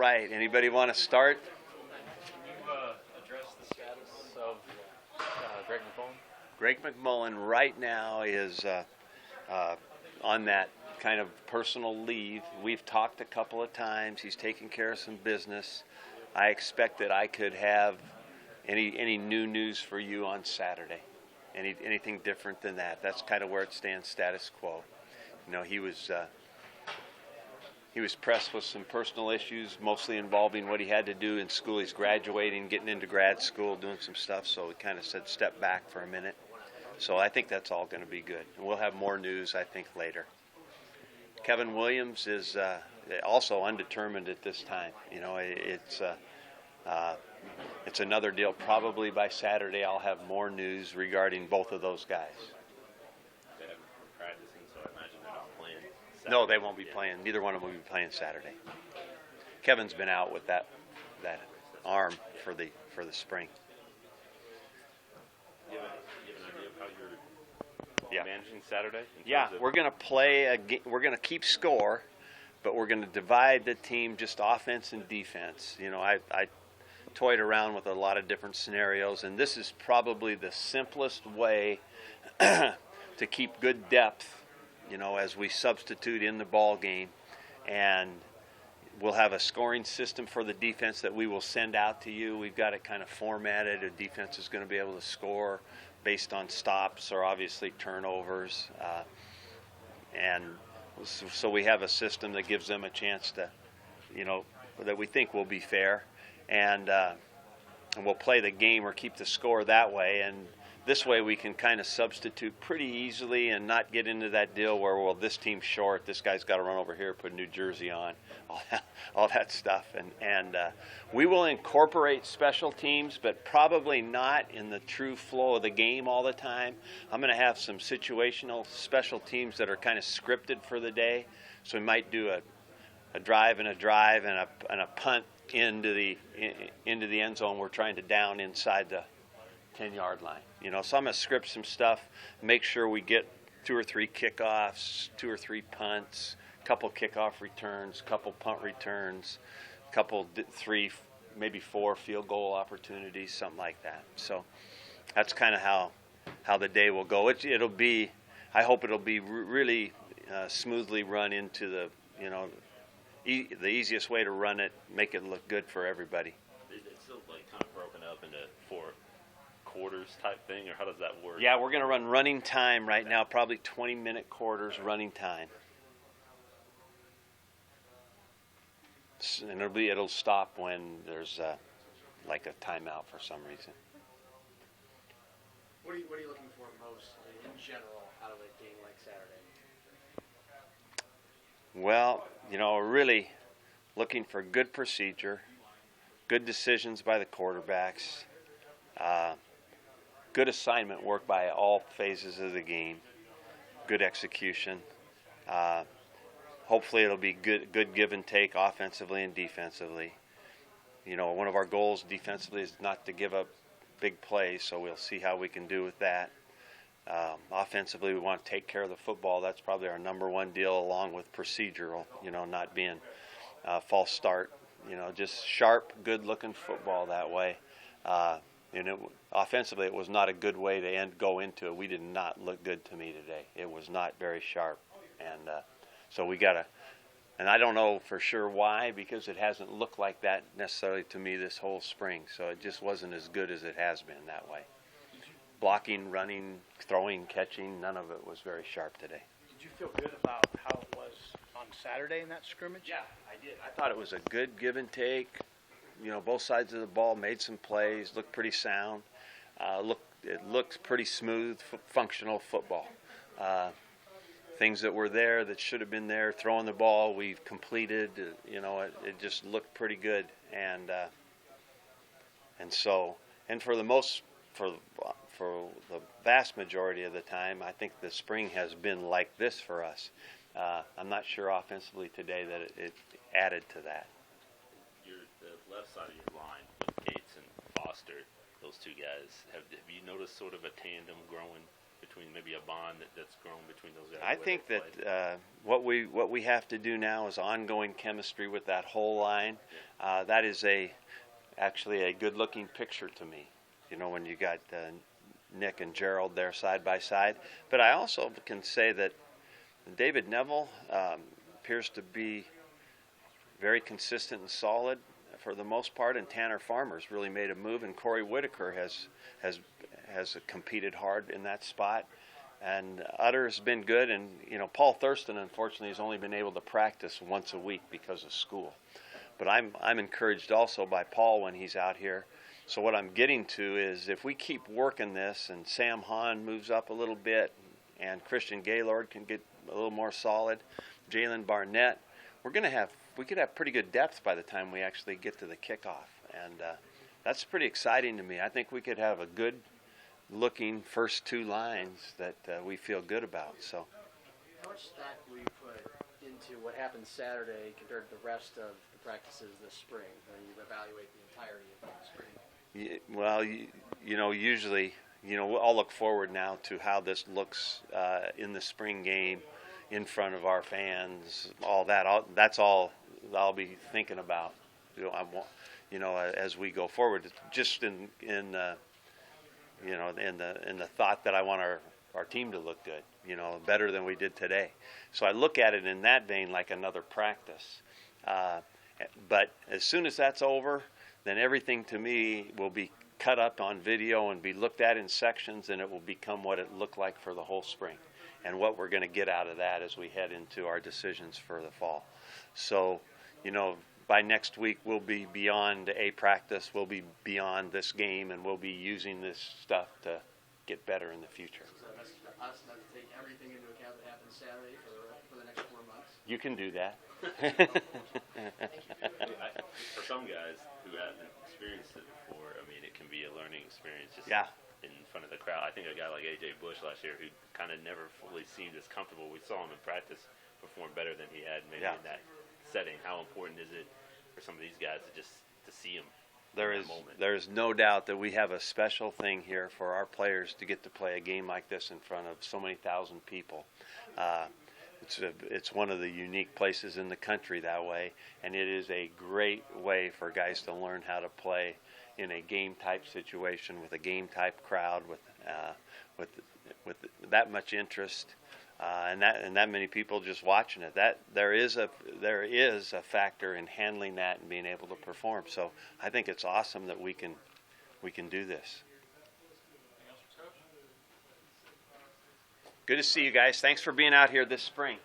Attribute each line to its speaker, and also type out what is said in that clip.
Speaker 1: right. Anybody want to start?
Speaker 2: Can you address the status of Greg McMullen?
Speaker 1: Greg McMullen right now is on that kind of personal leave. We've talked a couple of times. He's taking care of some business. I expect that I could have any new news for you on Saturday. Anything different than that. That's kind of where it stands, status quo. You know, he was pressed with some personal issues, mostly involving what he had to do in school. He's graduating, getting into grad school, doing some stuff, so he kind of said step back for a minute. So I think that's all going to be good. And we'll have more news, I think, later. Kevin Williams is also undetermined at this time. You know, it's another deal. Probably by Saturday I'll have more news regarding both of those guys.
Speaker 2: They haven't practicing, so I imagine they're not playing Saturday.
Speaker 1: No, they won't be playing. Neither one of them will be playing Saturday. Kevin's been out with that arm for the spring.
Speaker 2: You have an idea of how you're managing Saturday?
Speaker 1: Yeah, we're going to play we're going to keep score, but we're going to divide the team just offense and defense. You know, I toyed around with a lot of different scenarios, and this is probably the simplest way to keep good depth, you know, as we substitute in the ball game. And we'll have a scoring system for the defense that we will send out to you. We've got it kind of formatted. A defense is going to be able to score based on stops or obviously turnovers. And so we have a system that gives them a chance to, you know, that we think will be fair. And we'll play the game or keep the score that way. And this way we can kind of substitute pretty easily and not get into that deal where, well, this team's short, this guy's got to run over here, put a new jersey on, all that stuff. And we will incorporate special teams, but probably not in the true flow of the game all the time. I'm going to have some situational special teams that are kind of scripted for the day. So we might do a drive and a punt into the end zone. We're trying to down inside the 10-yard line. You know, so I'm going to script some stuff, make sure we get 2 or 3 kickoffs, 2 or 3 punts, couple kickoff returns, couple punt returns, couple 3, maybe 4 field goal opportunities, something like that. So that's kind of how the day will go. It'll be, I hope it'll be really smoothly run into the, you know, the easiest way to run it, make it look good for everybody.
Speaker 2: It's still like kind of broken up into 4 quarters type thing, or how does that work?
Speaker 1: Yeah, we're going to run running time right now, probably 20-minute quarters running time. And it'll stop when there's like a timeout for some reason.
Speaker 3: What are you looking for most in general out of a game like Saturday?
Speaker 1: Well, you know, we're really looking for good procedure, good decisions by the quarterbacks, good assignment work by all phases of the game, good execution. Hopefully it'll be good give and take offensively and defensively. You know, one of our goals defensively is not to give up big plays, so we'll see how we can do with that. Offensively, we want to take care of the football. That's probably our number one deal, along with procedural, you know, not being false start. You know, just sharp, good-looking football that way. Offensively, it was not a good way to go into it. We did not look good to me today. It was not very sharp. And so we got to, and I don't know for sure why, because it hasn't looked like that necessarily to me this whole spring. So it just wasn't as good as it has been that way. Blocking, running, throwing, catching, none of it was very sharp today.
Speaker 3: Did you feel good about how it was on Saturday in that scrimmage?
Speaker 1: Yeah, I did. I thought it was a good give and take. You know, both sides of the ball made some plays, looked pretty sound. It looked pretty smooth, functional football. Things that were there that should have been there, throwing the ball, we've completed. You know, it just looked pretty good. And for the vast majority of the time, I think the spring has been like this for us. I'm not sure offensively today that it added to that.
Speaker 2: The left side of your line with Gates and Foster, those 2 guys, have you noticed sort of a tandem growing between, maybe a bond that's grown between those guys?
Speaker 1: I think that what we have to do now is ongoing chemistry with that whole line. That is actually a good-looking picture to me. You know, when you got Nick and Gerald there side by side. But I also can say that David Neville appears to be very consistent and solid for the most part, and Tanner Farmer's really made a move, and Corey Whitaker has competed hard in that spot. And Utter's been good, and you know, Paul Thurston unfortunately has only been able to practice once a week because of school. But I'm encouraged also by Paul when he's out here. So what I'm getting to is if we keep working this and Sam Hahn moves up a little bit and Christian Gaylord can get a little more solid, Jalen Barnett, we could have pretty good depth by the time we actually get to the kickoff. And that's pretty exciting to me. I think we could have a good looking first two lines that we feel good about. So
Speaker 3: How much stock will you put into what happened Saturday compared to the rest of the practices this spring when you evaluate the entirety of the spring?
Speaker 1: Well, you know, usually, you know, I'll look forward now to how this looks in the spring game in front of our fans, all that. That's all I'll be thinking about, as we go forward. Just in the thought that I want our team to look good, you know, better than we did today. So I look at it in that vein like another practice. But as soon as that's over, then everything to me will be cut up on video and be looked at in sections, and it will become what it looked like for the whole spring and what we're going to get out of that as we head into our decisions for the fall. So, you know, by next week we'll be beyond a practice, we'll be beyond this game, and we'll be using this stuff to get better in the future.
Speaker 3: So that's for us not to take everything into account that happened Saturday for the next 4 months.
Speaker 1: You can do that.
Speaker 2: For some guys who haven't experienced it before, I mean, it can be a learning experience just in front of the crowd. I think a guy like A.J. Bush last year, who kind of never fully seemed as comfortable, we saw him in practice perform better than he had maybe in that setting. How important is it for some of these guys to see him in that moment?
Speaker 1: There is no doubt that we have a special thing here for our players to get to play a game like this in front of so many thousand people. It's one of the unique places in the country that way, and it is a great way for guys to learn how to play in a game-type situation with a game-type crowd with that much interest and that many people just watching it. That there is a factor in handling that and being able to perform. So I think it's awesome that we can do this. Good to see you guys. Thanks for being out here this spring.